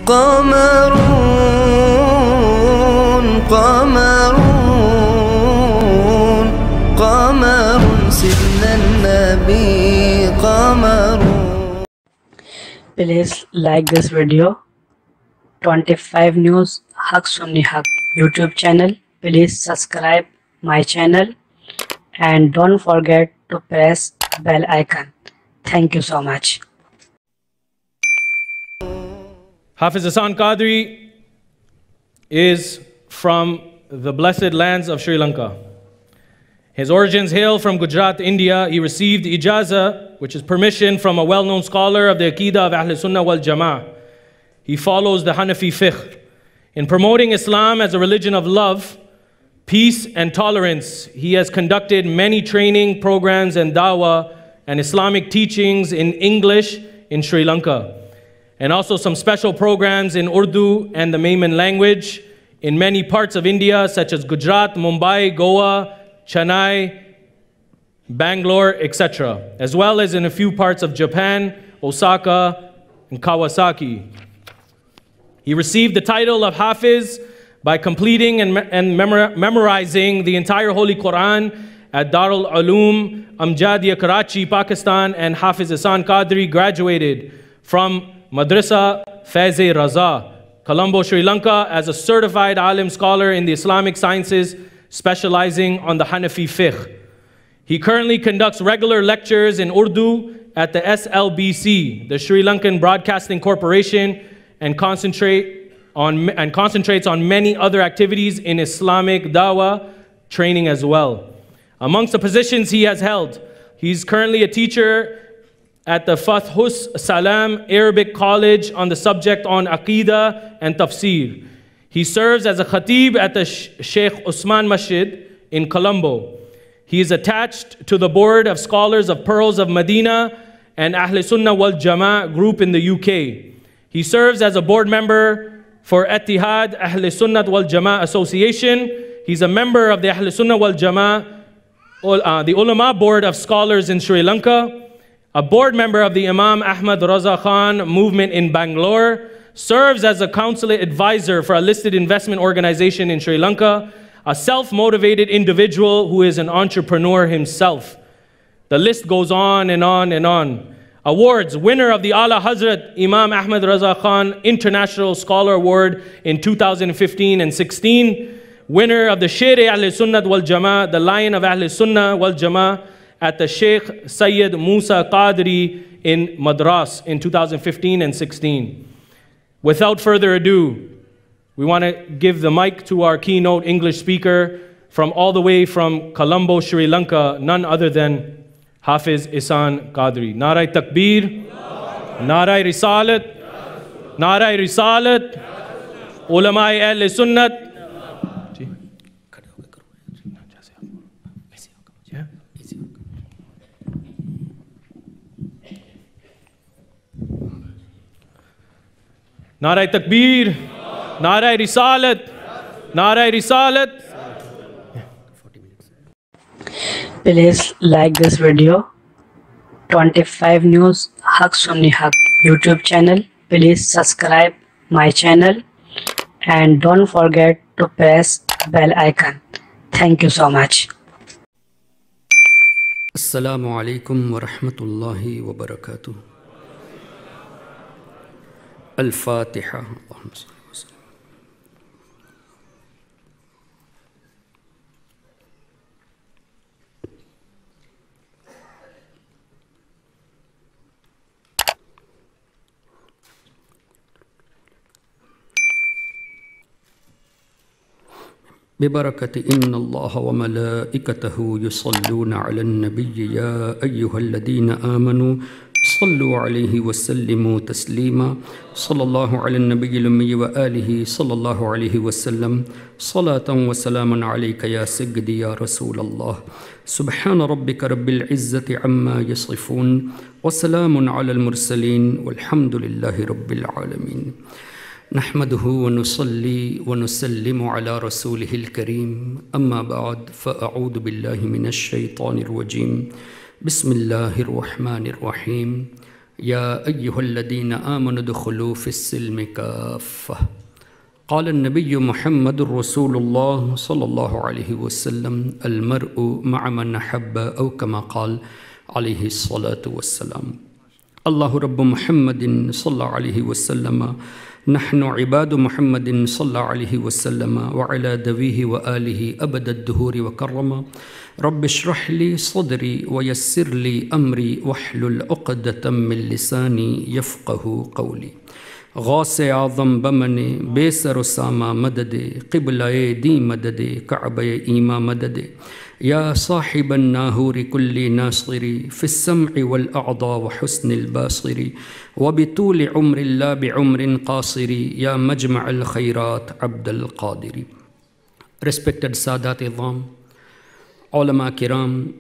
قمرون قمرون قمر سيدنا النبي قمرون. Please like this video. 25 News Haq Sunni Haq YouTube channel. Please subscribe my channel and don't forget to press bell icon. Thank you so much. Hafiz Ahsan Qadri is from the blessed lands of Sri Lanka. His origins hail from Gujarat, India. He received ijaza, which is permission, from a well-known scholar of the Aqidah of Ahl Sunnah wal Jama'ah. He follows the Hanafi fiqh. In promoting Islam as a religion of love, peace and tolerance, he has conducted many training programs and dawah and Islamic teachings in English in Sri Lanka, and also some special programs in Urdu and the Maiman language in many parts of India, such as Gujarat, Mumbai, Goa, Chennai, Bangalore, etc., as well as in a few parts of Japan, Osaka, and Kawasaki. He received the title of Hafiz by completing and memorizing the entire Holy Quran at Darul Uloom Amjadiya, Karachi, Pakistan, and Hafiz Ahsan Qadri graduated from Madrasa Faiz-e Raza, Colombo, Sri Lanka, as a certified alim scholar in the Islamic sciences, specializing on the Hanafi fiqh. He currently conducts regular lectures in Urdu at the SLBC, the Sri Lankan Broadcasting Corporation, and concentrates on many other activities in Islamic dawah training as well. Amongst the positions he has held, he's currently a teacher at the Fathus Salam Arabic College on the subject on Aqidah and Tafsir. He serves as a khatib at the Sheikh Usman Masjid in Colombo. He is attached to the board of scholars of Pearls of Medina and Ahl Sunnah wal Jama'ah group in the UK. He serves as a board member for Ittihad Ahl Sunnah wal Jama'ah Association. He's a member of the Ahl Sunnah wal Jama'ah, the Ulama Board of Scholars in Sri Lanka, a board member of the Imam Ahmad Raza Khan movement in Bangalore, serves as a consulate advisor for a listed investment organization in Sri Lanka, a self-motivated individual who is an entrepreneur himself. The list goes on and on and on. Awards: winner of the Ala Hazrat Imam Ahmad Raza Khan International Scholar Award in 2015 and 16, winner of the Sher-e Ahl Sunnah wal Jama'ah, the Lion of Ahl Sunnah wal Jama'ah, at the Sheikh Sayyid Musa Qadri in Madras in 2015 and 16. Without further ado, we want to give the mic to our keynote English speaker from all the way from Colombo, Sri Lanka, none other than Hafiz Ahsan Qadri. Narai Takbir, Narai Risalat, Narai Risalat, Ulama-e Ahl Sunnat. Narai Takbir, Narai Risalat, Narai Risalat. Please like this video. 25 News Haq Sunni Haq YouTube channel. Please subscribe my channel and don't forget to press bell icon. Thank you so much. Assalamu alaikum wa rahmatullahi wa barakatuh. Al-Fatiha. ببركة إن الله وملائكته يصلون على النبي يا أيها الذين آمنوا صلوا عليه وسلموا تسليما صلى الله على النبي الأمي وآله صلى الله عليه وسلم صلاة وسلاما عليك يا سيدي يا رسول الله سبحان ربك رب العزة عما يصفون وسلام على المرسلين والحمد لله رب العالمين نحمده ونصلي ونسلم على رسوله الكريم أما بعد فأعوذ بالله من الشيطان الرجيم بسم الله الرحمن الرحيم يا أيها الذين آمنوا ادخلوا في السلم كافة. قال النبي محمد رسول الله صلى الله عليه وسلم المرء مع من أحب أو كما قال عليه الصلاة والسلام. الله رب محمد صلى الله عليه وسلم نحن عباد محمد صلى الله عليه وسلم وعلى ذويه وآله أبد الدهور وكرما. رب اشرح لي صدري ويسر لي أمري واحلل عقدة من لساني يفقه قولي. غوث اعظم بمنے بے سر و ساما مدد قبلہ دی مدد کعبہ ایما مدد یا صاحب الناہور کل ناصری فی السمع والاعضاء وحسن الباصر وبطول عمر لا بعمر قاصر یا مجمع الخیرات عبد القادر. Respected Sadat Izam, Ulama Kiram,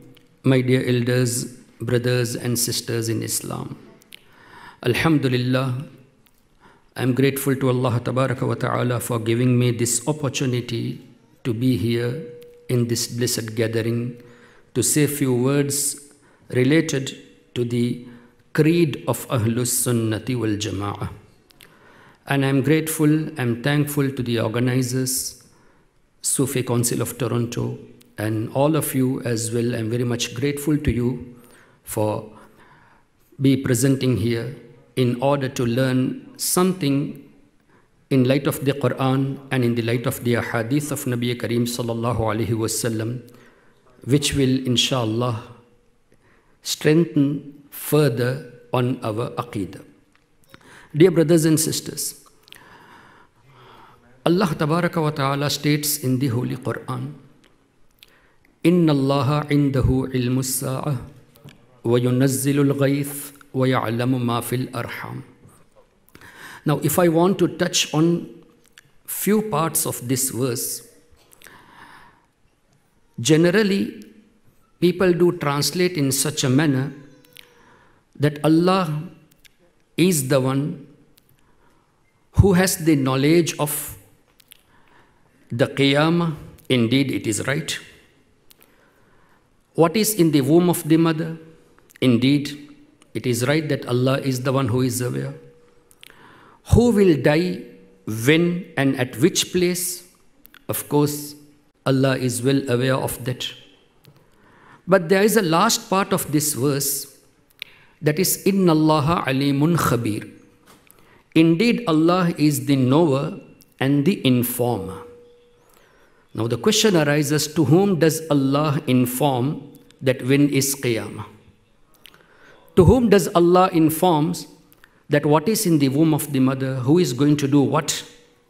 my dear elders, brothers and sisters in Islam. Alhamdulillah, I am grateful to Allah Tabaraka wa Ta'ala for giving me this opportunity to be here in this blessed gathering to say a few words related to the creed of Ahlus Sunnati wal Jama'ah. And I am grateful, I am thankful to the organizers, Sufi Council of Toronto, and all of you as well. I am very much grateful to you for presenting here in order to learn something in light of the Quran and in the light of the Ahadith of Nabi Kareem sallallahu alaihi wasallam, which will inshallah strengthen further on our Aqidah. Dear brothers and sisters, Allah Tabaraka wa Ta'ala states in the Holy Quran, Inna Allaha indahu ilmu sa'ah wa yunazzilul ghayth وَيَعْلَمُ مَا فِي الْأَرْحَامِ. Now, if I want to touch on few parts of this verse, generally, people do translate in such a manner that Allah is the one who has the knowledge of the Qiyamah. Indeed, it is right. What is in the womb of the mother? Indeed, it is right that Allah is the one who is aware. Who will die, when and at which place? Of course, Allah is well aware of that. But there is a last part of this verse that is, Inna Allaha alimun khabir. Indeed, Allah is the knower and the informer. Now the question arises, to whom does Allah inform that when is Qiyamah? To whom does Allah informs that what is in the womb of the mother, who is going to do what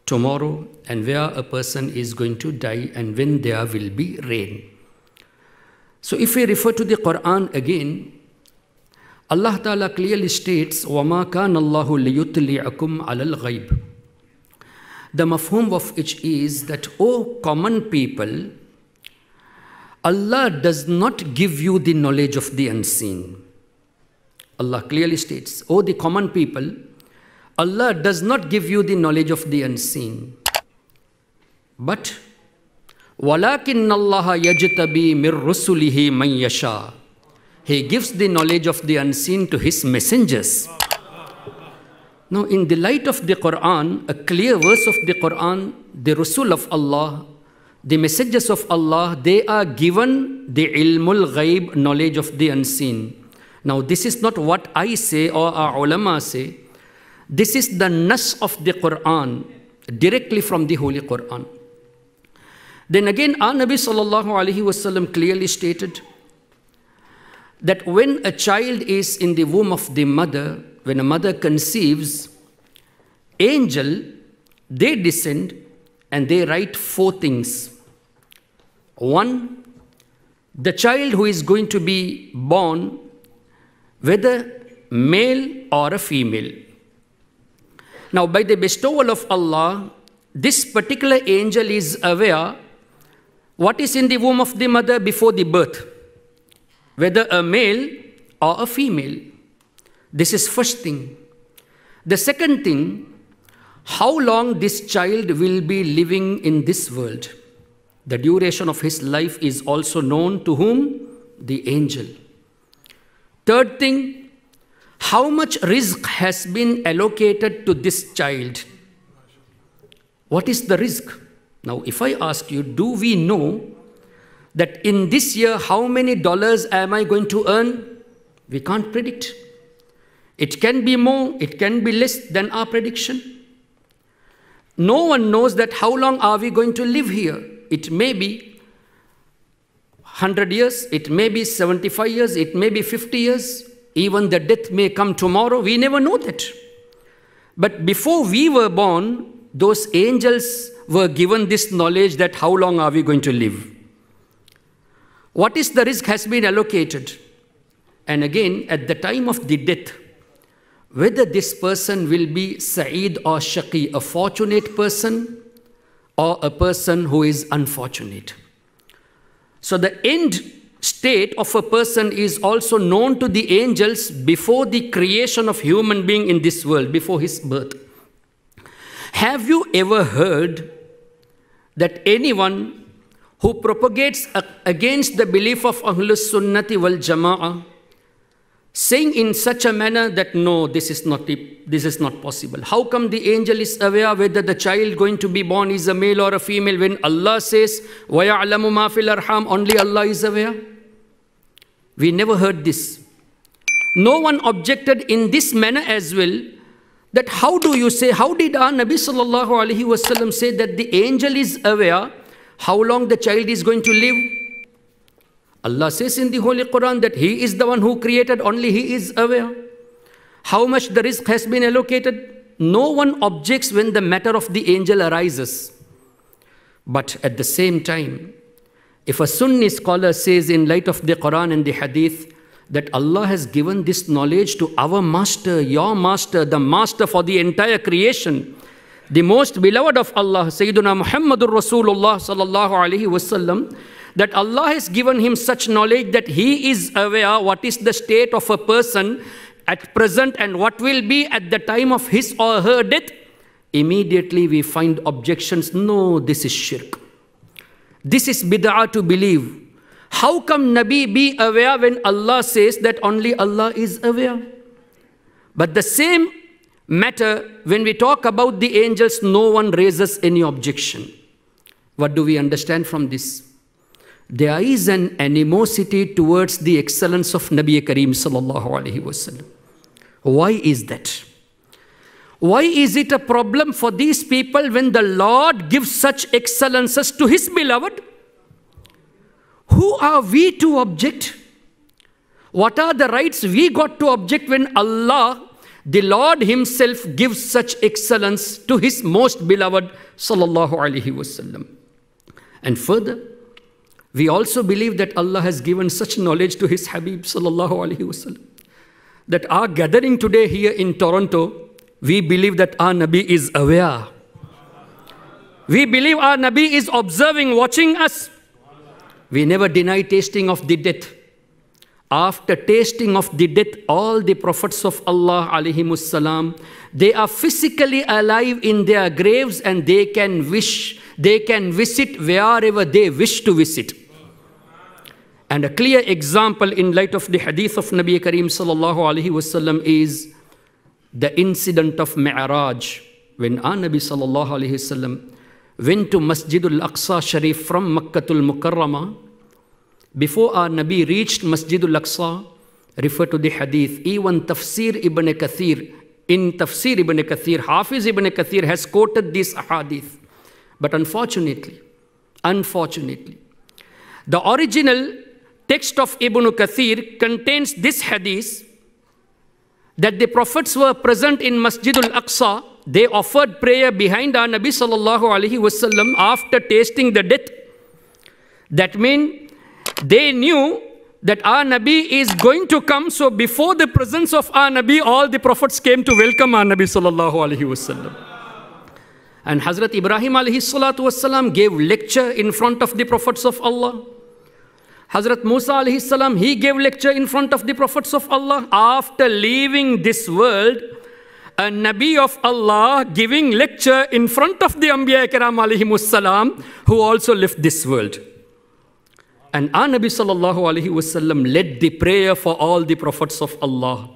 tomorrow, and where a person is going to die, and when there will be rain? So if we refer to the Quran again, Allah Ta'ala clearly states, وَمَا كَانَ اللَّهُ لِيُطْلِعَكُمْ عَلَى الْغَيْبِ. The mafhum of which is that, O common people, Allah does not give you the knowledge of the unseen. Allah clearly states, O the common people, Allah does not give you the knowledge of the unseen. But, وَلَكِنَّ اللَّهَ يَجْتَبِي مِنْ رُسُلِهِ مَنْ يَشَاءُ. He gives the knowledge of the unseen to His messengers. Now, in the light of the Quran, a clear verse of the Quran, the Rasul of Allah, the messengers of Allah, they are given the ilmul ghaib, knowledge of the unseen. Now, this is not what I say or our ulama say. This is the nas of the Quran, directly from the Holy Quran. Then again, our Nabi sallallahu alaihi wasallam clearly stated that when a child is in the womb of the mother, when a mother conceives, angel, they descend and they write 4 things. 1, the child who is going to be born, whether male or a female. Now, by the bestowal of Allah, this particular angel is aware what is in the womb of the mother before the birth, whether a male or a female. This is first thing. The second thing, how long this child will be living in this world. The duration of his life is also known to whom? The angel. Third thing, how much rizq has been allocated to this child? What is the rizq? Now, if I ask you, do we know that in this year, how many dollars am I going to earn? We can't predict. It can be more, it can be less than our prediction. No one knows that how long are we going to live here. It may be 100 years, it may be 75 years, it may be 50 years. Even the death may come tomorrow. We never know that. But before we were born, those angels were given this knowledge that how long are we going to live. What is the rizq has been allocated. And again, at the time of the death, whether this person will be Sa'id or Shaqi, a fortunate person or a person who is unfortunate. So the end state of a person is also known to the angels before the creation of human being in this world, before his birth. Have you ever heard that anyone who propagates against the belief of Ahlus Sunnati wal Jama'ah, saying in such a manner that no, this is not possible. How come the angel is aware whether the child going to be born is a male or a female when Allah says, وَيَعْلَمُ مَا فِي الْأَرْحَامِ, only Allah is aware? We never heard this. No one objected in this manner as well, that how do you say, how did our Nabi sallallahu alaihi wasallam say that the angel is aware how long the child is going to live? Allah says in the Holy Quran that He is the one who created, only He is aware. How much the rizq has been allocated? No one objects when the matter of the angel arises. But at the same time, if a Sunni scholar says in light of the Quran and the Hadith that Allah has given this knowledge to our master, your master, the master for the entire creation, the most beloved of Allah, Sayyiduna Muhammadur Rasulullah sallallahu alaihi wasallam, that Allah has given him such knowledge that he is aware what is the state of a person at present and what will be at the time of his or her death, immediately we find objections. No, this is shirk. This is bid'ah to believe. How come Nabi be aware when Allah says that only Allah is aware? But the same matter, when we talk about the angels, no one raises any objection. What do we understand from this? There is an animosity towards the excellence of Nabi Kareem sallallahu alaihi wasallam. Why is that? Why is it a problem for these people when the Lord gives such excellences to His beloved? Who are we to object? What are the rights we got to object when Allah, the Lord Himself, gives such excellence to His most beloved sallallahu alaihi wasallam? And further, we also believe that Allah has given such knowledge to His Habib sallallahu alaihi wasallam, that our gathering today here in Toronto, we believe that our Nabi is aware. We believe our Nabi is observing, watching us. We never deny tasting of the death. After tasting of the death, all the prophets of Allah alayhimus salam, they are physically alive in their graves and they can visit wherever they wish to visit. And a clear example in light of the hadith of Nabi Kareem sallallahu alaihi wasallam is the incident of Mi'raj, when our Nabi sallallahu alaihi wasallam went to Masjidul Aqsa Sharif from Makkatul Mukarramah. Before our Nabi reached Masjidul Aqsa, refer to the hadith, even Tafsir Ibn Kathir, in Tafsir Ibn Kathir, Hafiz Ibn Kathir has quoted this hadith. But unfortunately, the original text of Ibn Kathir contains this hadith, that the prophets were present in Masjidul Aqsa. They offered prayer behind our Nabi sallallahu alaihi wasallam after tasting the death. That means they knew that our Nabi is going to come. So before the presence of our Nabi, all the prophets came to welcome our Nabi sallallahu alaihi wasallam. And Hazrat Ibrahim alayhi salatu wasallam gave lecture in front of the prophets of Allah. Hazrat Musa alayhi salam, he gave lecture in front of the prophets of Allah. After leaving this world, a Nabi of Allah giving lecture in front of the Anbiya Kiram alayhimus salam, who also left this world. And our Nabi sallallahu alayhi wasallam led the prayer for all the prophets of Allah.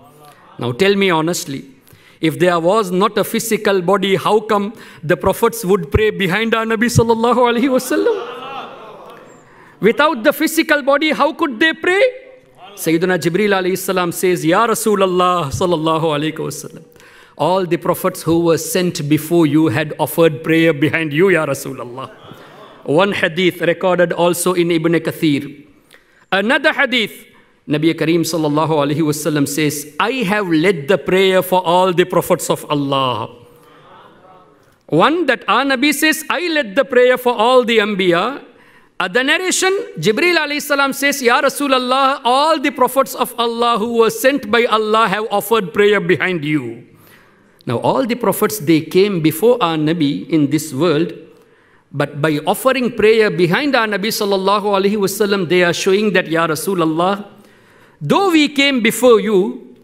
Now tell me honestly, if there was not a physical body, how come the prophets would pray behind our Nabi sallallahu alaihi wasallam? Without the physical body, how could they pray? Sayyidina Jibreel alayhi salam says, Ya Rasulullah sallallahu alaihi wasallam, all the prophets who were sent before you had offered prayer behind you, Ya Rasulullah. One hadith recorded also in Ibn Kathir. Another hadith, Nabi Kareem sallallahu alaihi wasallam says, I have led the prayer for all the prophets of Allah. One that our Nabi says, I led the prayer for all the Anbiya. Other narration, Jibreel alayhi salam says, Ya Rasulullah, all the prophets of Allah who were sent by Allah have offered prayer behind you. Now all the prophets, they came before our Nabi in this world, but by offering prayer behind our Nabi sallallahu alaihi wasallam, they are showing that, Ya Rasulullah, though we came before you,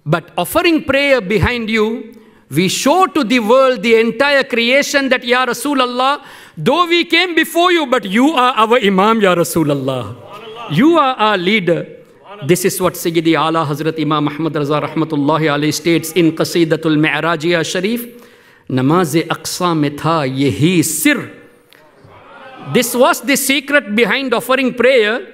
but offering prayer behind you, we show to the world, the entire creation, that, Ya Rasulullah, though we came before you, but you are our Imam, Ya Rasulullah. You are our leader. This is what Sayyidi Ala Hazrat Imam Ahmad Raza Rahmatullahi alayhi states in Qasidatul Mi'rajiyah Sharif, Namaz-e Aqsa mein tha yehi sir. This was the secret behind offering prayer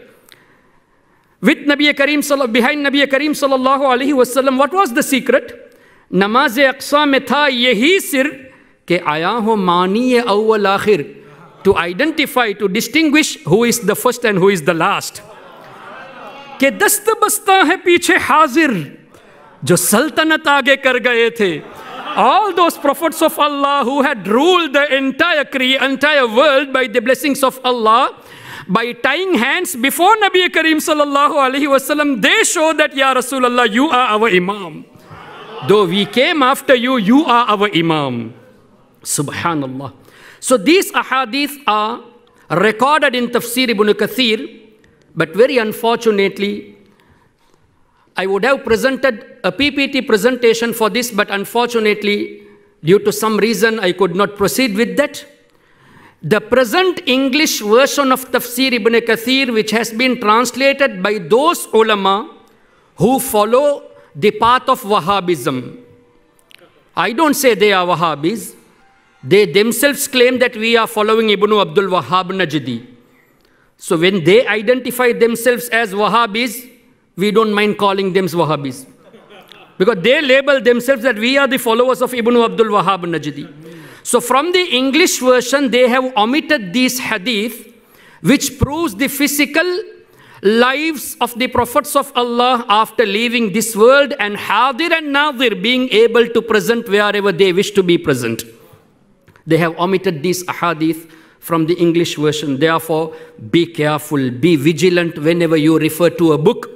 with Nabi Kareem, behind Nabi Kareem sallallahu alaihi wasallam. What was the secret? Namaz-e Aqsa mein tha yehi sir ke aaya ho maani-e awwal akhir, to identify, to distinguish who is the first and who is the last. Ke dast basta hai piche hazir, jo sultanat aage kar gaye the. All those prophets of Allah who had ruled the entire world by the blessings of Allah, by tying hands before Nabi Kareem sallallahu alaihi wasallam, they show that, Ya Rasulullah, you are our Imam. Though we came after you, you are our Imam. Subhanallah. So these ahadith are recorded in Tafsir Ibn Kathir, but very unfortunately, I would have presented a PPT presentation for this, but unfortunately, due to some reason, I could not proceed with that. The present English version of Tafsir Ibn Kathir, which has been translated by those ulama who follow the path of Wahhabism. I don't say they are Wahhabis. They themselves claim that we are following Ibn Abdul Wahhab Najdi. So when they identify themselves as Wahhabis, we don't mind calling them Wahhabis. Because they label themselves that we are the followers of Ibn Abdul Wahhab Najdi. So from the English version, they have omitted these hadith, which proves the physical lives of the prophets of Allah after leaving this world, and Hadir and Nadir being able to present wherever they wish to be present. They have omitted these ahadith from the English version. Therefore, be careful, be vigilant whenever you refer to a book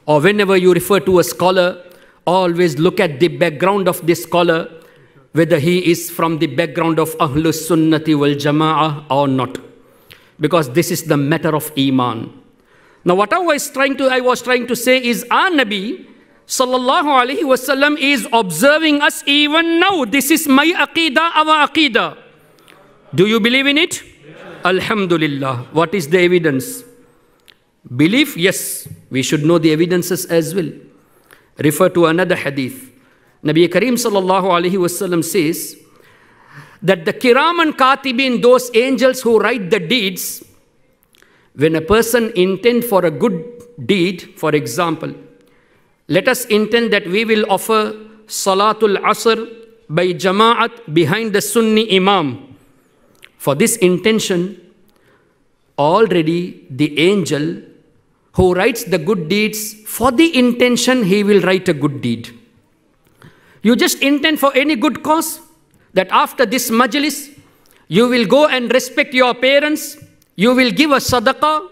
or whenever you refer to a scholar. Always look at the background of this scholar, whether he is from the background of Ahlus Sunnati wal Jama'ah or not. Because this is the matter of Iman. Now what I was trying to say is, our Nabi sallallahu alaihi wasallam is observing us even now. This is my aqidah, our aqidah. Do you believe in it? Alhamdulillah. What is the evidence? Belief? Yes. We should know the evidences as well. Refer to another hadith. Nabi Kareem sallallahu alaihi wasallam says that the Kiraman Katibin, those angels who write the deeds, when a person intend for a good deed, for example, let us intend that we will offer Salatul Asr by Jama'at behind the Sunni Imam. For this intention, already the angel who writes the good deeds, for the intention he will write a good deed. You just intend for any good cause, that after this majlis, you will go and respect your parents, you will give a sadaqah,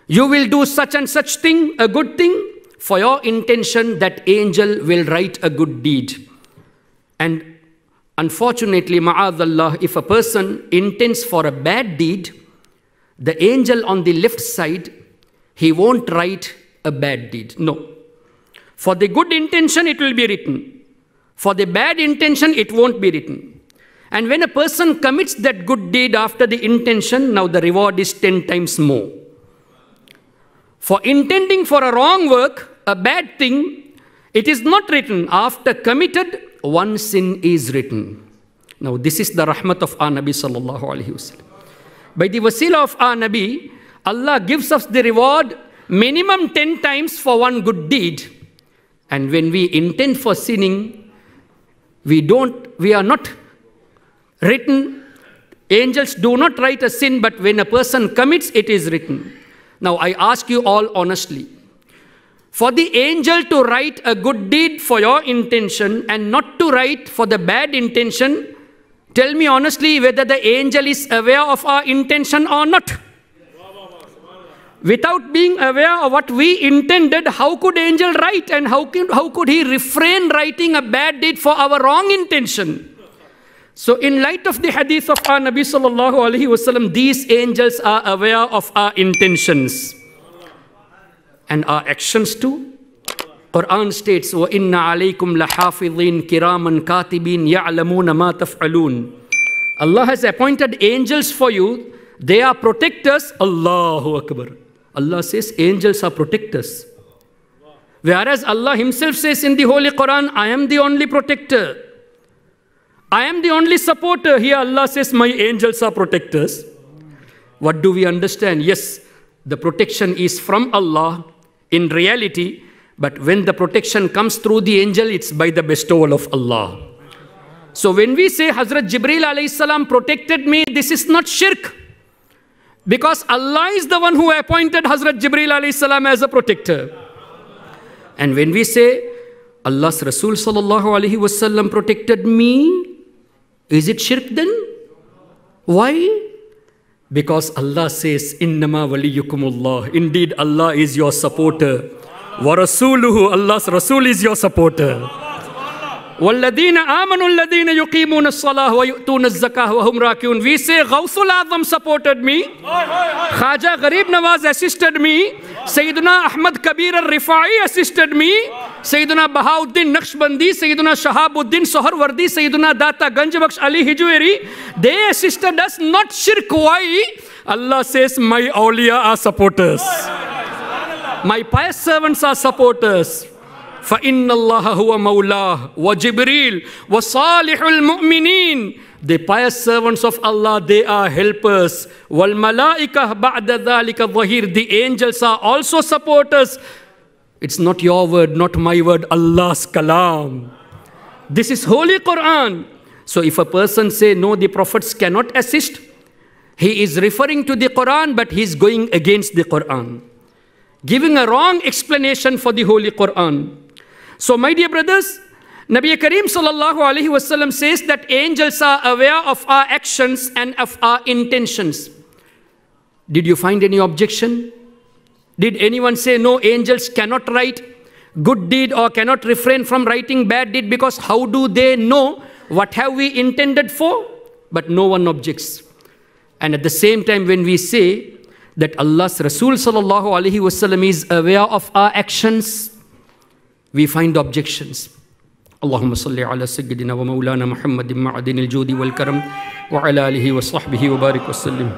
you will do such and such thing, a good thing. For your intention, that angel will write a good deed. And unfortunately, ma'adallah, if a person intends for a bad deed, the angel on the left side, he won't write a bad deed. No. For the good intention, it will be written. For the bad intention, it won't be written. And when a person commits that good deed after the intention, now the reward is 10 times more. For intending for a wrong work, a bad thing, It is not written. After committed, one sin is written. Now this is the rahmat of our Nabi sallallahu alaihi wasallam. By the wasila of our Nabi, Allah gives us the reward minimum 10 times for one good deed. And when we intend for sinning, we are not written. Angels do not write a sin, but when a person commits, it is written. Now I ask you all honestly, for the angel to write a good deed for your intention and not to write for the bad intention, tell me honestly whether the angel is aware of our intention or not. Without being aware of what we intended, how could angel write, and how could he refrain writing a bad deed for our wrong intention? So in light of the hadith of our Nabi sallallahu alaihi wasallam, these angels are aware of our intentions and our actions too. Quran states, وَإِنَّ عَلَيْكُمْ لَحَافِظِينَ كِرَامًا كَاتِبِينَ يَعْلَمُونَ مَا تَفْعَلُونَ. Allah has appointed angels for you. They are protectors. Allahu Akbar. Allah says angels are protectors. Whereas Allah himself says in the Holy Quran, I am the only protector. I am the only supporter. Here Allah says, my angels are protectors. What do we understand? Yes, the protection is from Allah in reality, but when the protection comes through the angel, it's by the bestowal of Allah. So when we say Hazrat Jibreel alayhi salam protected me, this is not shirk. Because Allah is the one who appointed Hazrat Jibreel alayhi salam as a protector. And when we say Allah's Rasul sallallahu alayhi wasallam protected me, is it shirk then? Why? Because Allah says, Innama waliyukumullah. Indeed, Allah is your supporter. Wa rasuluhu, Allah's Rasul is your supporter. وَالَّذِينَ آمَنُوا الَّذِينَ يُقِيمُونَ الصَّلَاةَ وَيُؤْتُونَ الزَّكَاةَ وَهُمْ رَاكِعُونَ. We say Ghawthul Azam supported me, Khaja Gharib Nawaz assisted me, Sayyiduna Ahmad Kabir al-Rifai assisted me, Sayyiduna Bahauddin Naqshbandi, Sayyiduna Shahabuddin Soharwardi, Sayyiduna Data Ganjbakhsh Ali Hijweri, they assisted us, not shirk. Why? Allah says, my awliya are supporters. My pious servants are supporters. فَإِنَّ اللَّهَ هُوَ مَوْلَاهُ وَجِبْرِيلُ وَصَالِحُ الْمُؤْمِنِينَ. The pious servants of Allah, they are helpers. وَالْمَلَائِكَةُ بَعْدَ ذَلِكَ ظَهِيرٌ. The angels are also supporters. It's not your word, not my word, Allah's kalam. This is Holy Quran. So if a person say, no, the prophets cannot assist, he is referring to the Quran, but he is going against the Quran, giving a wrong explanation for the Holy Quran. So my dear brothers, Nabi Kareem sallallahu alaihi wasallam says that angels are aware of our actions and of our intentions. Did you find any objection? Did anyone say, no, angels cannot write good deed or cannot refrain from writing bad deed, because how do they know what have we intended for? But no one objects. And at the same time, when we say that Allah's Rasul sallallahu alaihi wasallam is aware of our actions, we find objections. Allahumma salli ala sayyidina wa maulana Muhammadin ma'adin al-judi wal karam wa ala alihi wa sahbihi wa barik wa sallim.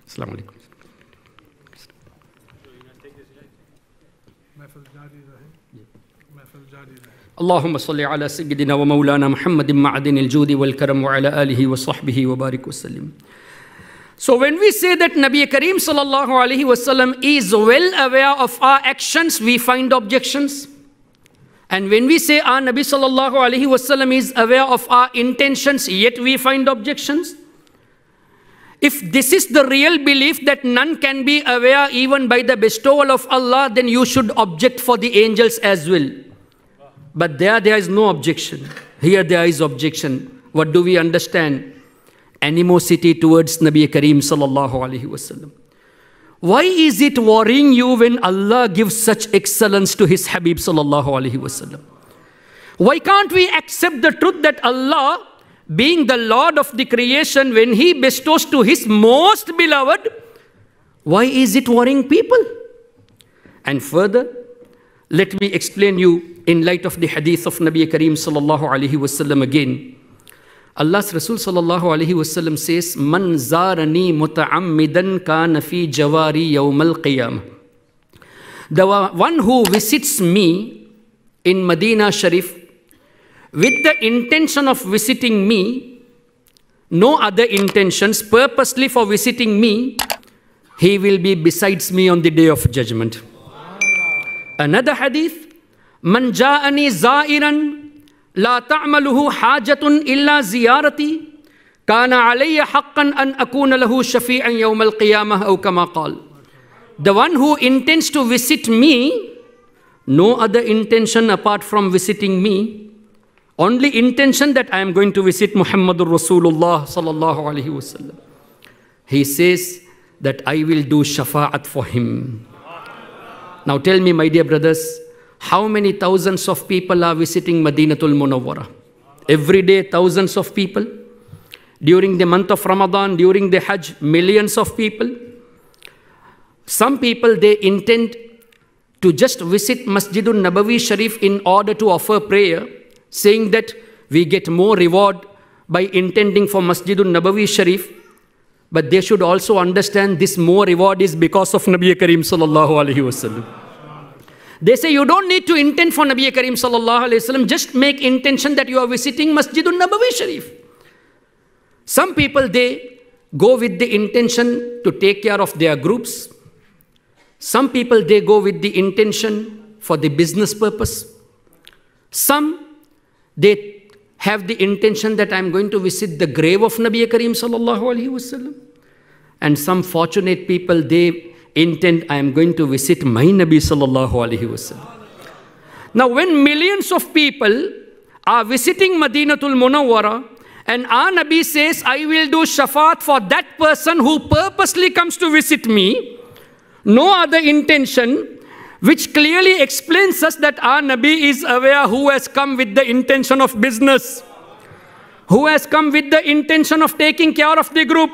Assalamu alaikum. اللهم صل على سيدنا ومولانا محمد معدن الجود والكرم وعلى آله وصحبه وبارك وسلم. So when we say that Nabi Kareem sallallahu alaihi wasallam is well aware of our actions, we find objections. And when we say our Nabi sallallahu alaihi wasallam is aware of our intentions, yet we find objections. If this is the real belief that none can be aware even by the bestowal of Allah, then you should object for the angels as well. But there is no objection. Here there is objection. What do we understand? Animosity towards Nabi Kareem sallallahu alaihi wasallam. Why is it worrying you when Allah gives such excellence to his Habib sallallahu alaihi wasallam? Why can't we accept the truth that Allah, being the Lord of the creation, when he bestows to his most beloved, why is it worrying people? And further, let me explain you in light of the hadith of Nabi Kareem sallallahu alaihi wasallam again. Allah's Rasul sallallahu alaihi wasallam says, "Man zarani muta'ammidan kana fi jawari yawm al-qiyamah." The one who visits me in Medina Sharif with the intention of visiting me, no other intentions, purposely for visiting me, he will be besides me on the day of judgment. Another hadith, Man ja'ani za'iran la ta'maluhu hajatun illa ziyarati kana alayya haqqan an akuna lahu shafi'an yawm al-qiyamah aw kama qala. The one who intends to visit me, no other intention apart from visiting me, only intention that I am going to visit Muhammadur Rasulullah sallallahu alaihi wasallam. He says that I will do shafa'at for him. Now tell me, my dear brothers, how many thousands of people are visiting Madinatul Munawwara? Every day, thousands of people. During the month of Ramadan, during the Hajj, millions of people. Some people, they intend to just visit Masjidun Nabawi Sharif in order to offer prayer, saying that we get more reward by intending for Masjidun Nabawi Sharif. But they should also understand this more reward is because of Nabi Kareem sallallahu alaihi wasallam. They say you don't need to intend for Nabi Kareem sallallahu alaihi wasallam, just make intention that you are visiting Masjidun Nabawi Sharif. Some people, they go with the intention to take care of their groups. Some people, they go with the intention for the business purpose. Some, they have the intention that I'm going to visit the grave of Nabi Kareem sallallahu alaihi wasallam. And some fortunate people, they intend I am going to visit my Nabi sallallahu alaihi wasallam. Now when millions of people are visiting Madinatul Munawwara and our Nabi says, I will do shafaat for that person who purposely comes to visit me, no other intention, which clearly explains us that our Nabi is aware who has come with the intention of business, who has come with the intention of taking care of the group,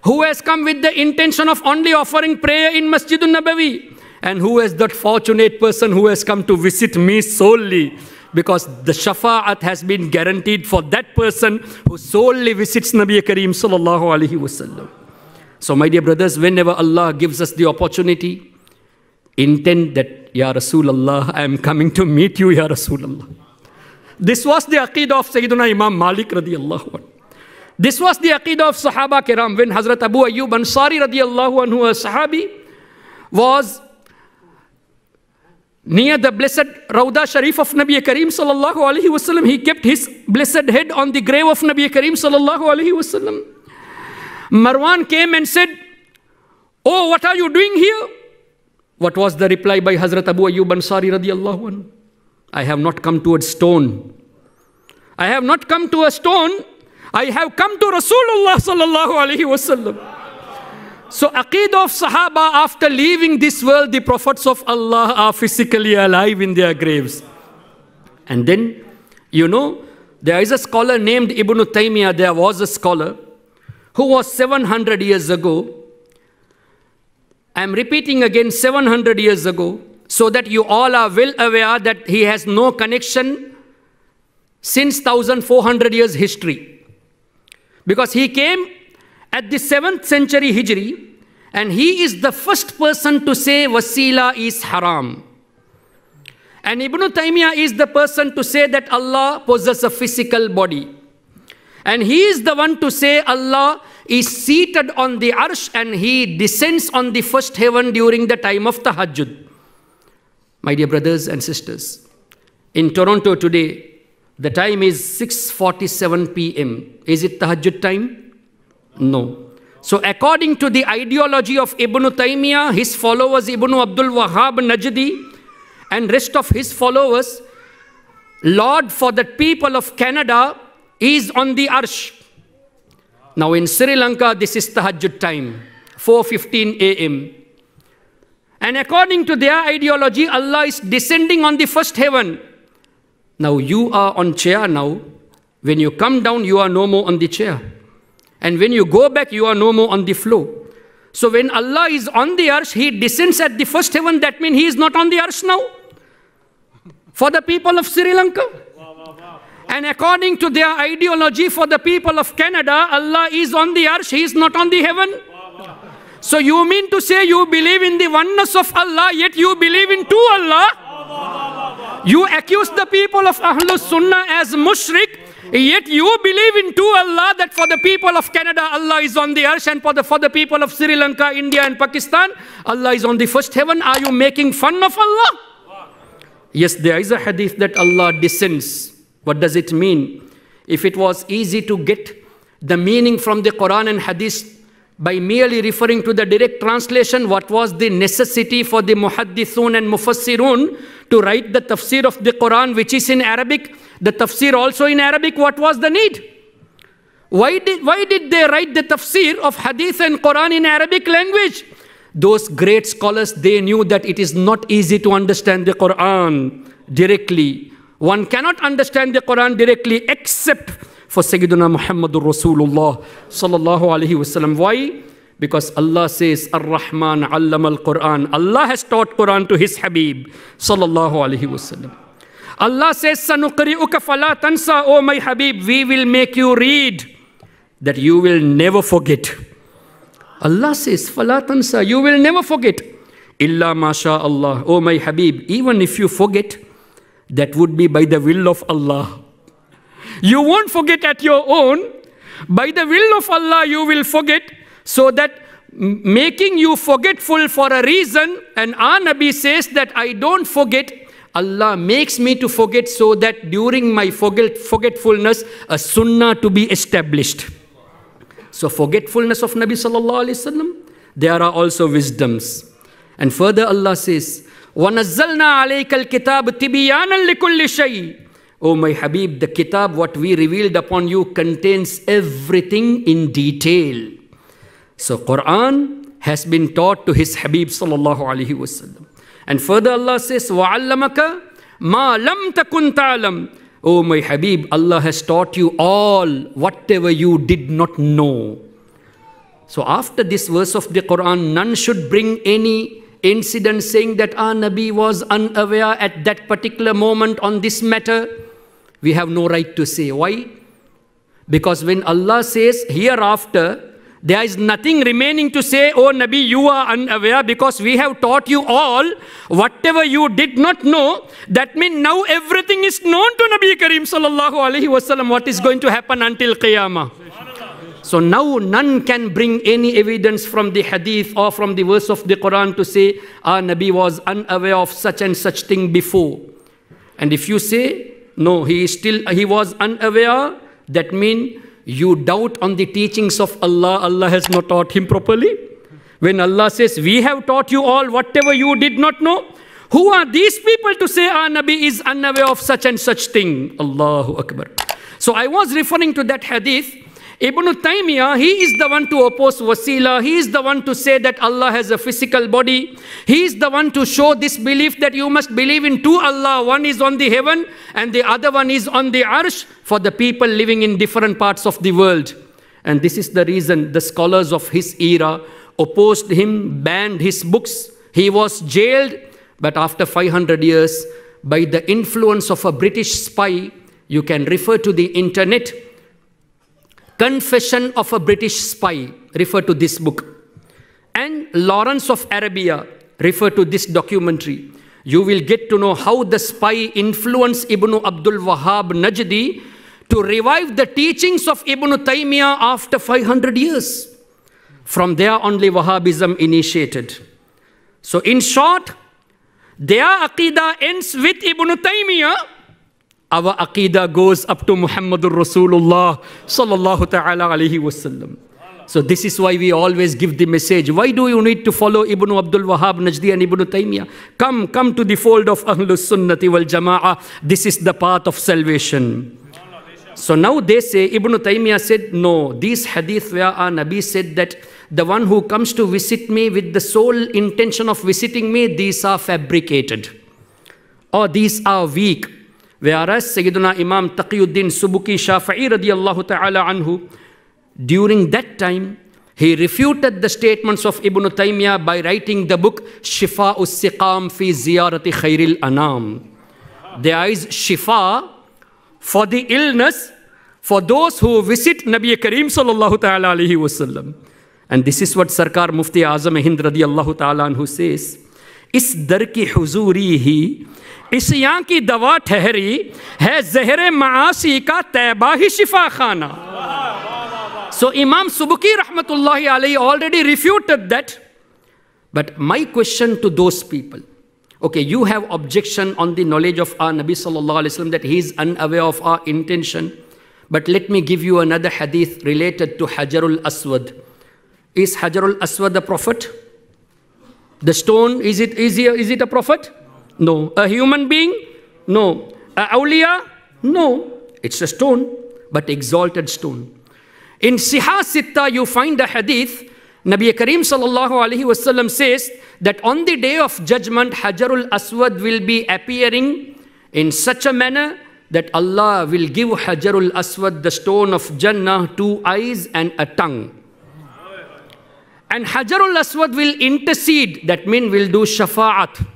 who has come with the intention of only offering prayer in Masjidun Nabawi, and who is that fortunate person who has come to visit me solely, because the shafa'at has been guaranteed for that person who solely visits Nabi Kareem sallallahu alaihi wasallam. So my dear brothers, whenever Allah gives us the opportunity, intend that, Ya Rasulullah, I am coming to meet you, Ya Rasulullah. This was the aqidah of Sayyidina Imam Malik radiyallahu anhu. This was the aqidah of Sahaba Kiram when Hazrat Abu Ayyub Ansari radiyallahu anhu, a Sahabi, was near the blessed Rawda Sharif of Nabi Kareem sallallahu alaihi wasallam. He kept his blessed head on the grave of Nabi Kareem sallallahu alaihi wasallam. Marwan came and said, oh, what are you doing here? What was the reply by Hazrat Abu Ayyub Ansari radiyallahu anhu? I have not come to a stone. I have not come to a stone. I have come to Rasulullah sallallahu alaihi wasallam. So aqidah of Sahaba, after leaving this world, the prophets of Allah are physically alive in their graves. And then, you know, there is a scholar named Ibn Taymiyyah. There was a scholar who was 700 years ago. I am repeating again, 700 years ago, so that you all are well aware that he has no connection since 1400 years history. Because he came at the 7th century Hijri, and he is the first person to say wasila is haram. And Ibn Taymiyyah is the person to say that Allah possesses a physical body. And he is the one to say Allah is seated on the arsh and he descends on the first heaven during the time of tahajjud. My dear brothers and sisters, in Toronto today, the time is 6:47 p.m. Is it tahajjud time? No. So according to the ideology of Ibn Taymiyyah, his followers Ibn Abdul Wahhab Najdi and rest of his followers, Lord for the people of Canada is on the arsh. Now in Sri Lanka, this is tahajjud time, 4:15 a.m. And according to their ideology, Allah is descending on the first heaven. Now you are on chair now. When you come down, you are no more on the chair. And when you go back, you are no more on the floor. So when Allah is on the arsh, he descends at the first heaven. That means he is not on the arsh now. For the people of Sri Lanka. And according to their ideology, for the people of Canada, Allah is on the arsh, he is not on the heaven. So you mean to say you believe in the oneness of Allah, yet you believe in two Allah? You accuse the people of Ahlus Sunnah as mushrik, yet you believe in two Allah, that for the people of Canada, Allah is on the arsh, and for the people of Sri Lanka, India and Pakistan, Allah is on the first heaven. Are you making fun of Allah? Yes, there is a hadith that Allah descends. What does it mean? If it was easy to get the meaning from the Quran and hadith by merely referring to the direct translation, what was the necessity for the muhaddithun and mufassirun to write the tafsir of the Quran, which is in Arabic, the tafsir also in Arabic? What was the need? Why did they write the tafsir of hadith and Quran in Arabic language? Those great scholars, they knew that it is not easy to understand the Quran directly. One cannot understand the Quran directly except for Sayyidina Muhammadur Rasulullah sallallahu alaihi wasallam. Why? Because Allah says, Ar-Rahman allama al-Quran. Allah has taught Quran to his Habib sallallahu alaihi wasallam. Allah says, Sanuqri'uka fala tansa, O my Habib, we will make you read that you will never forget. Allah says, fala tansa, you will never forget. Illa masha Allah, O my Habib, even if you forget, that would be by the will of Allah. You won't forget at your own. By the will of Allah, you will forget, so that making you forgetful for a reason, and our Nabi says that I don't forget, Allah makes me to forget so that during my forgetfulness, a sunnah to be established. So forgetfulness of Nabi sallallahu alaihi wasallam, there are also wisdoms. And further Allah says, وَنَزَّلْنَا عَلَيْكَ الْكِتَابِ تِبِيَانًا لِكُلِّ شَيْءٍ. O my Habib, the kitab, what we revealed upon you, contains everything in detail. So Quran has been taught to his Habib sallallahu alaihi wasallam. And further Allah says, وَعَلَّمَكَ مَا لَمْ تَكُنْ تَعْلَمْ. O my Habib, Allah has taught you all whatever you did not know. So after this verse of the Quran, none should bring any incident saying that our Nabi was unaware at that particular moment on this matter. We have no right to say. Why? Because when Allah says hereafter, there is nothing remaining to say, oh Nabi, you are unaware, because we have taught you all whatever you did not know. That means now everything is known to Nabi Kareem sallallahu alaihi wasallam, what is going to happen until Qiyamah. So now none can bring any evidence from the hadith or from the verse of the Quran to say, our Nabi was unaware of such and such thing before. And if you say, no, he was unaware, that means you doubt on the teachings of Allah. Allah has not taught him properly. When Allah says, we have taught you all whatever you did not know, who are these people to say our Nabi is unaware of such and such thing? Allahu Akbar. So I was referring to that hadith. Ibn Taymiyyah, he is the one to oppose wasila. He is the one to say that Allah has a physical body. He is the one to show this belief that you must believe in two Allah. One is on the heaven and the other one is on the arsh, for the people living in different parts of the world. And this is the reason the scholars of his era opposed him, banned his books. He was jailed, but after 500 years, by the influence of a British spy, you can refer to the internet, Confession of a British Spy, refer to this book. And Lawrence of Arabia, refer to this documentary. You will get to know how the spy influenced Ibn Abdul Wahhab Najdi to revive the teachings of Ibn Taymiyyah after 500 years. From there only Wahhabism initiated. So in short, their Aqidah ends with Ibn Taymiyyah. Our Aqidah goes up to Muhammadur Rasulullah sallallahu ta'ala alayhi wasallam. So this is why we always give the message. Why do you need to follow Ibn Abdul Wahhab Najdi and Ibn Taymiyyah? Come to the fold of Ahlus Sunnati wal Jama'ah. This is the path of salvation. So now they say, Ibn Taymiyyah said, no, these hadith where our Nabi said that the one who comes to visit me with the sole intention of visiting me, these are fabricated. Or these are weak. Whereas Sayyidina Imam Taqiyuddin Subuki Shafi'i radiyallahu ta'ala anhu, during that time, he refuted the statements of Ibn Taymiyyah by writing the book Shifa'us Siqam fi Ziyarati Khairil Anam. There is Shifa for the illness for those who visit Nabi Kareem sallallahu ta'ala alayhi wasallam. And this is what Sarkar Mufti Azam Hind radiyallahu ta'ala anhu says. इस दर की हुजूरी ही इस यहाँ की दवा ठहरी है ज़हरे मासी का तैबा ही शिफा खाना. So Imam Subki rahmatullahi alayhi already refuted that. But my question to those people, okay, you have objection on the knowledge of our Nabi sallallahu alaihi wasallam that he is unaware of our intention. But let me give you another hadith related to Hajarul Aswad. Is Hajarul Aswad a prophet? The stone, is it a prophet? No. A human being? No. A awliya? No. It's a stone, but exalted stone. In Sihah Sitta, you find a hadith. Nabi Kareem sallallahu alaihi wasallam says that on the day of judgment, Hajarul Aswad will be appearing in such a manner that Allah will give Hajarul Aswad, the stone of Jannah, 2 eyes and a tongue. And Hajarul Aswad will intercede, that means will do shafa'at.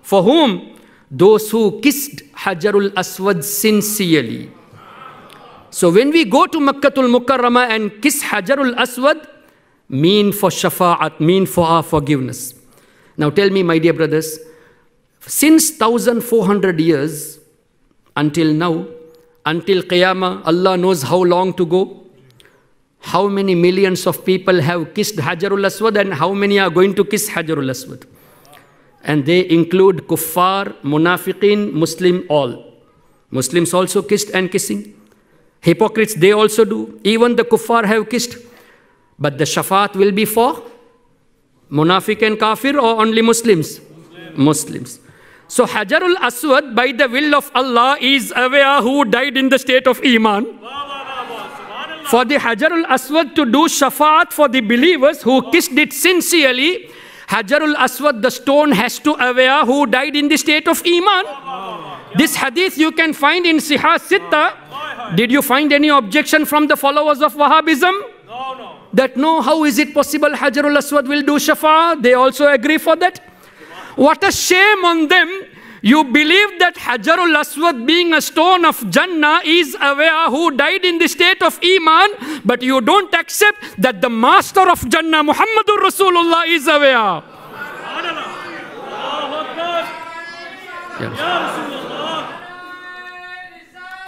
For whom? Those who kissed Hajarul Aswad sincerely. So when we go to Makkatul Mukarramah and kiss Hajarul Aswad, mean for shafa'at, mean for our forgiveness. Now tell me, my dear brothers, since 1400 years until now, until Qiyamah, Allah knows how long to go. How many millions of people have kissed Hajarul Aswad and how many are going to kiss Hajarul Aswad? And they include kuffar, munafiqeen, Muslim, all. Muslims also kissed and kissing. Hypocrites, they also do. Even the kuffar have kissed. But the shafaat will be for munafiq and kafir or only Muslims? Muslims. So Hajarul Aswad, by the will of Allah, is aware who died in the state of Iman. For the Hajarul Aswad to do shafaat for the believers who kissed it sincerely, Hajarul Aswad, the stone, has to aware who died in the state of Iman. This hadith you can find in Sihah Sitta. Did you find any objection from the followers of Wahhabism? No. That no, how is it possible Hajarul Aswad will do shafaat? They also agree for that. What a shame on them. You believe that Hajarul Aswad, being a stone of Jannah, is aware who died in the state of Iman, but you don't accept that the master of Jannah, Muhammadur Rasulullah, is aware.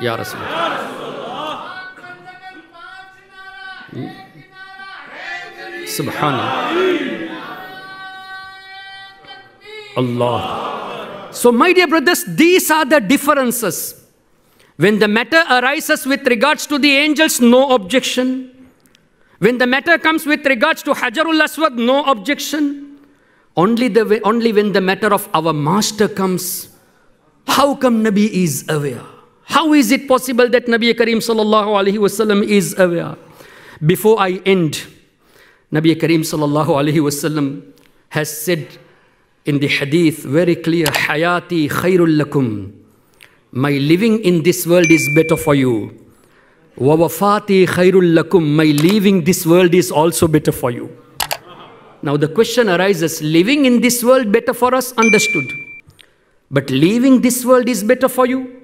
Ya Rasulullah. Subhanallah. Allah. So my dear brothers, these are the differences. When the matter arises with regards to the angels, no objection. When the matter comes with regards to Hajarul Aswad, no objection. Only when the matter of our master comes, how come Nabi is aware? How is it possible that Nabi Kareem sallallahu alaihi wasallam is aware? Before I end, Nabi Kareem sallallahu alaihi wasallam has said in the hadith very clear, Hayati khairul lakum. My living in this world is better for you. Wa wafati khairul lakum. My leaving this world is also better for you. Now the question arises, living in this world better for us? Understood. But leaving this world is better for you?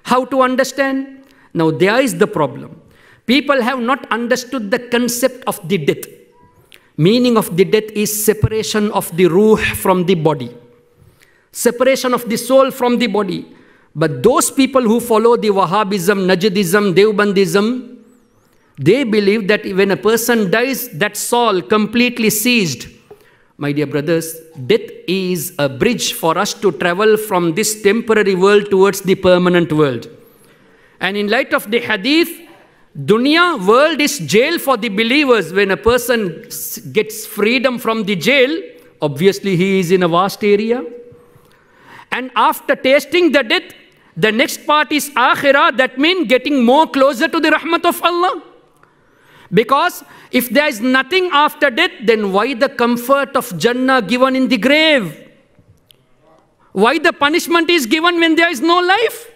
How to understand? Now there is the problem. People have not understood the concept of the death. Meaning of the death is separation of the ruh from the body. Separation of the soul from the body. But those people who follow the Wahhabism, Najdism, Deobandism, they believe that when a person dies, that soul completely ceased. My dear brothers, death is a bridge for us to travel from this temporary world towards the permanent world. And in light of the hadith, Dunya world is jail for the believers. When a person gets freedom from the jail, obviously he is in a vast area. And after tasting the death, the next part is akhirah. That means getting more closer to the rahmat of Allah. Because if there is nothing after death, then why the comfort of Jannah given in the grave? Why the punishment is given when there is no life?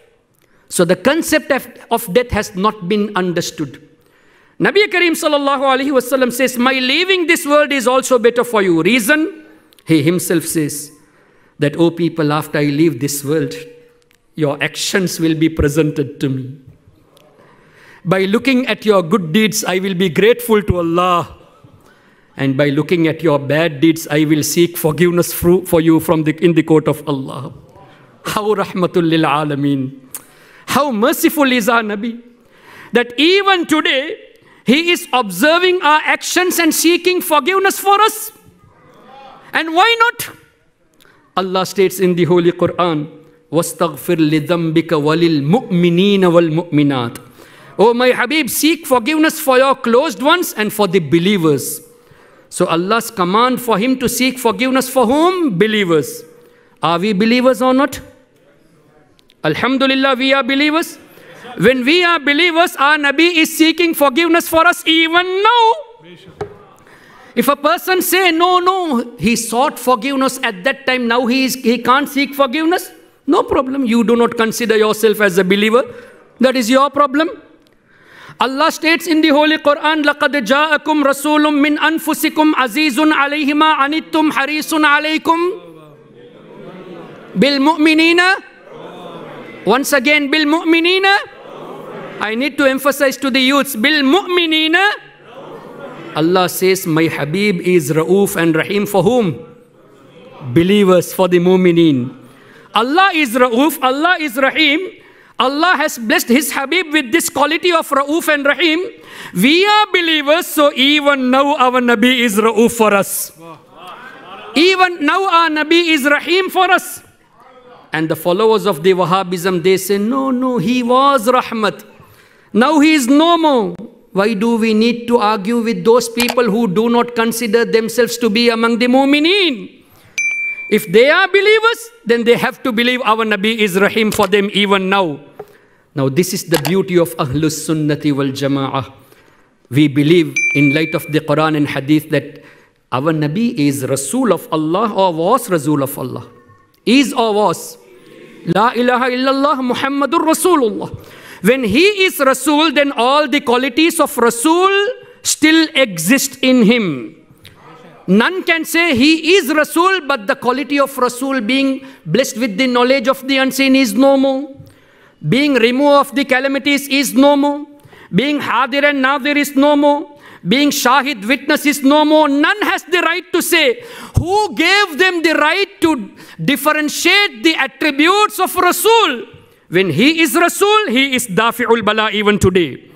So the concept of death has not been understood. Nabi Kareem sallallahu alaihi wasallam says, my leaving this world is also better for you. Reason? He himself says that, O people, after I leave this world, your actions will be presented to me. By looking at your good deeds, I will be grateful to Allah. And by looking at your bad deeds, I will seek forgiveness for you in the court of Allah. How rahmatul lil alameen. How merciful is our Nabi, that even today, he is observing our actions and seeking forgiveness for us. And why not? Allah states in the Holy Quran, وَاسْتَغْفِرْ لِذَنْبِكَ وَلِلْمُؤْمِنِينَ وَالْمُؤْمِنَاتِ. Oh my Habib, seek forgiveness for your closed ones and for the believers. So Allah's command for him to seek forgiveness for whom? Believers. Are we believers or not? Alhamdulillah, we are believers. When we are believers, our Nabi is seeking forgiveness for us even now. If a person say, no, he sought forgiveness at that time, now he can't seek forgiveness, no problem. You do not consider yourself as a believer. That is your problem. Allah states in the Holy Quran, لَقَدْ جَاءَكُمْ رَسُولٌ مِّنْ أَنفُسِكُمْ عَزِيزٌ عَلَيْهِ مَا عَنِتُّمْ حَرِيصٌ عَلَيْكُمْ بِالْمُؤْمِنِينَ. Once again, بِالْمُؤْمِنِينَ. I need to emphasize to the youths, بِالْمُؤْمِنِينَ. Allah says, my Habib is Ra'uf and Rahim for whom? Believers, for the mu'mineen. Allah is Ra'uf, Allah is Rahim. Allah has blessed his Habib with this quality of Ra'uf and Rahim. We are believers, so even now our Nabi is Ra'uf for us. Even now our Nabi is Rahim for us. And the followers of the Wahhabism, they say, no, he was Rahmat. Now he is no more. Why do we need to argue with those people who do not consider themselves to be among the mu'mineen? If they are believers, then they have to believe our Nabi is Rahim for them even now. Now this is the beauty of Ahlus Sunnati wal Jama'ah. We believe in light of the Quran and Hadith that our Nabi is Rasul of Allah or was Rasul of Allah. Is or was. La ilaha illallah Muhammadur Rasulullah. When he is Rasul, then all the qualities of Rasul still exist in him. None can say he is Rasul, but the quality of Rasul being blessed with the knowledge of the unseen is no more. Being removed of the calamities is no more. Being Hadir and Nadir is no more. Being Shahid, witness is no more. None has the right to say. Who gave them the right to differentiate the attributes of Rasul? When he is Rasul, he is Dafi'ul Bala even today.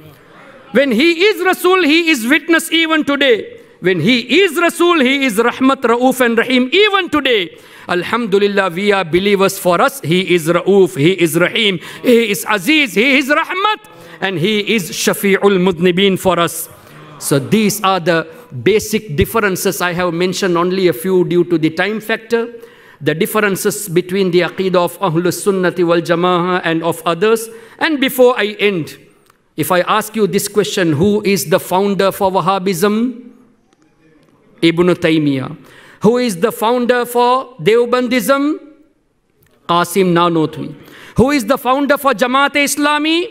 When he is Rasul, he is witness even today. When he is Rasul, he is Rahmat, Ra'uf and Rahim even today. Alhamdulillah, we are believers. For us, he is Ra'uf, he is Rahim, he is Aziz, he is Rahmat, and he is Shafi'ul Mudnibin for us. So these are the basic differences. I have mentioned only a few due to the time factor. The differences between the Aqidah of Ahlus Sunnati wal Jama'ah and of others. And before I end, if I ask you this question, who is the founder for Wahhabism? Ibn Taymiyyah. Who is the founder for Deobandism? Qasim Nanotwi. Who is the founder for Jamaat-e-Islami?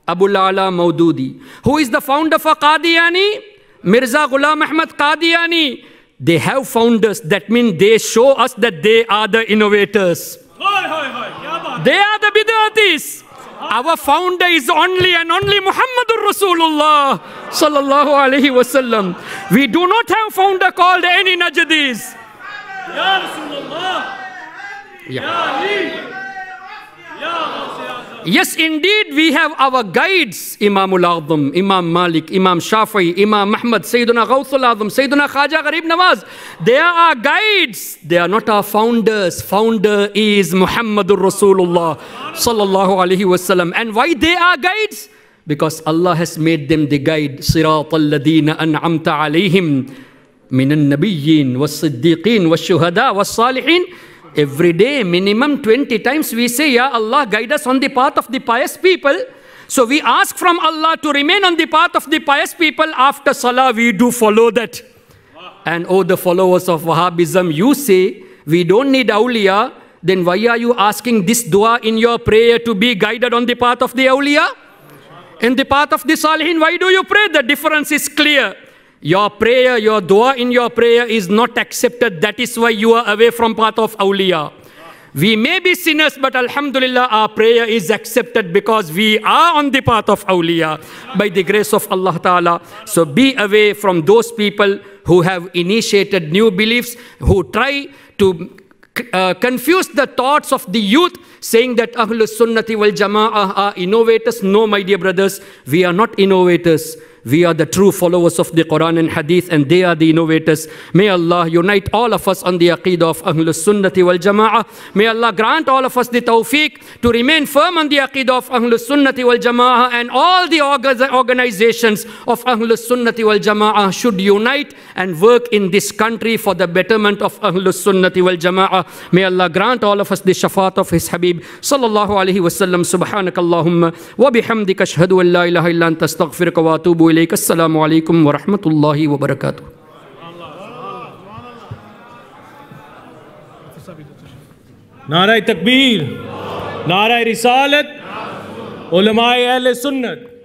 Abul Ala Maududi. Who is the founder for Qadiani? Mirza Ghulam Ahmad Qadiani. They have founders. That means they show us that they are the innovators. They are the bid'atis. Our founder is only and only Muhammadur Rasulullah sallallahu alaihi wasallam. We do not have founder called any Najdis. Ya Rasulullah. Ya Ali. Yes, indeed, we have our guides, Imamul Azam, Imam Malik, Imam Shafi'i, Imam Ahmad, Sayyiduna Ghawthul Azam, Sayyiduna Khaja Gharib Nawaz. They are our guides. They are not our founders. Founder is Muhammadur Rasulullah sallallahu alaihi wasallam. And why they are guides? Because Allah has made them the guide. Siratal ladina an'amta alayhim minan nabiyyin was siddiqeen was shuhada was salihin. Every day, minimum 20 times we say, Ya Allah, guide us on the path of the pious people. So we ask from Allah to remain on the path of the pious people. After Salah, we do follow that. And oh, the followers of Wahhabism, you say, we don't need awliya. Then why are you asking this dua in your prayer to be guided on the path of the awliya? In the path of the Salihin, why do you pray? The difference is clear. Your prayer, your dua in your prayer is not accepted. That is why you are away from path of awliya. We may be sinners, but alhamdulillah, our prayer is accepted because we are on the path of awliya by the grace of Allah Ta'ala. So be away from those people who have initiated new beliefs, who try to confuse the thoughts of the youth, saying that Ahlus Sunnati wal Jama'ah are innovators. No, my dear brothers, we are not innovators. We are the true followers of the Quran and Hadith, and they are the innovators. May Allah unite all of us on the Aqeedah of Ahlus Sunnati wal Jama'ah. May Allah grant all of us the tawfiq to remain firm on the Aqeedah of Ahlus Sunnati wal Jama'ah, and all the organizations of Ahlus Sunnati wal Jama'ah should unite and work in this country for the betterment of Ahlus Sunnati wal Jama'ah. May Allah grant all of us the shafaat of His Habib sallallahu alaihi wasallam. Subhanakallahumma wa bihamdika ashhadu an la ilaha illa anta astaghfiruka wa atubu ilayk. Assalamu alaikum wa rahmatullahi wa barakatuh. Nara Takbir, Nara Risalat, Ulama Ahl Sunnat.